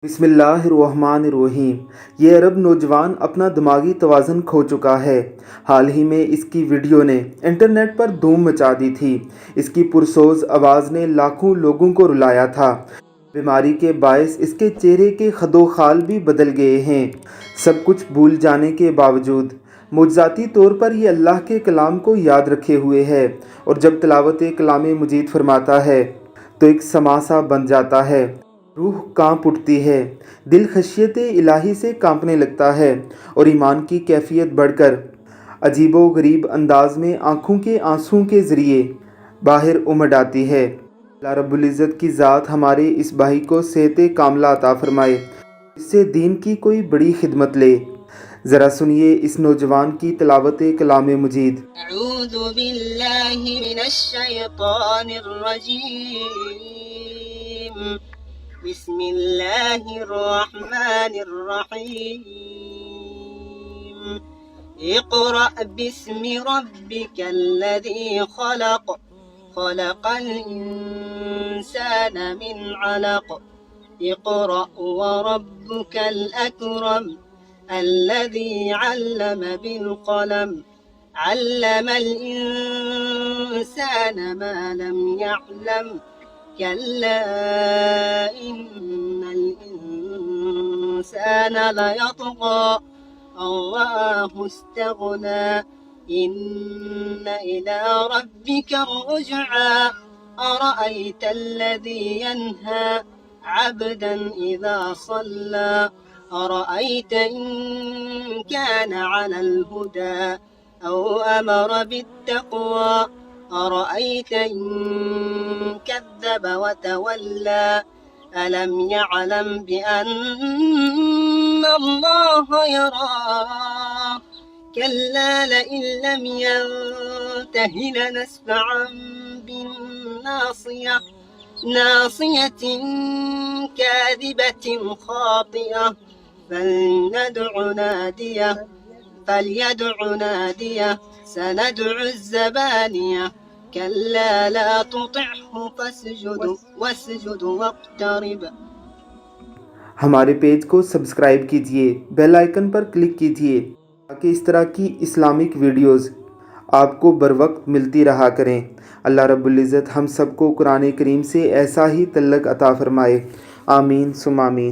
बिस्मिल्लाहिर्रहमानिर्रहीम। ये अरब नौजवान अपना दिमागी तवाज़ुन खो चुका है। हाल ही में इसकी वीडियो ने इंटरनेट पर धूम मचा दी थी। इसकी पुरसोज आवाज़ ने लाखों लोगों को रुलाया था। बीमारी के बायस इसके चेहरे के खदोखाल भी बदल गए हैं। सब कुछ भूल जाने के बावजूद मुज्जाती तौर पर ये अल्लाह के कलाम को याद रखे हुए है, और जब तिलावत कलाम मजीद फरमाता है तो एक समासा बन जाता है। रूह कांप उठती है, दिल खशियत इलाही से कांपने लगता है, और ईमान की कैफियत बढ़कर अजीबो गरीब अंदाज में आँखों के आंसुओं के ज़रिए बाहर उमड़ आती है। अल्लाह रब्बुल इज़्ज़त की ज़ात हमारे इस भाई को सेहत कामला अता फरमाए, इससे दीन की कोई बड़ी खिदमत ले। ज़रा सुनिए इस नौजवान की तिलावत कलाम मजीद। अऊज़ु बिल्लाहि मिनश शैतानिर रजीम। बिस्मिल्लाहिर रहमानिर रहीम। इक़रा बिस्मि रब्बिकल लज़ी खलक़ खलक़ल इंसान मिन अलक़। इक़रा व रब्बुकल अकरम الذي علم بالقلم علم الإنسان ما لم يعلم كلا إن الإنسان ليطغى أن رآه استغنى إن إلى ربك الرجعى أرأيت الذي ينهى عبدا إذا صلى أرأيت إن كان على الهدى أو أمر بالتقوى أرأيت إن كذب وتولى ألم يعلم بأن الله يراه كلا لئن لم ينته لنسفعا بالناصية ناصية كاذبة خاطئة فليدع ناديه سندع الزبانية كلا لا تطعه واسجد واقترب। हमारे पेज को सब्सक्राइब कीजिए, बेल आइकन पर क्लिक कीजिए ताकि इस तरह की इस्लामिक वीडियोस आपको बर वक्त मिलती रहा करें। अल्लाह रब्बुल इज़्ज़त हम सबको कुरान करीम से ऐसा ही तल्लक अता फ़रमाए। आमीन सुम आमीन।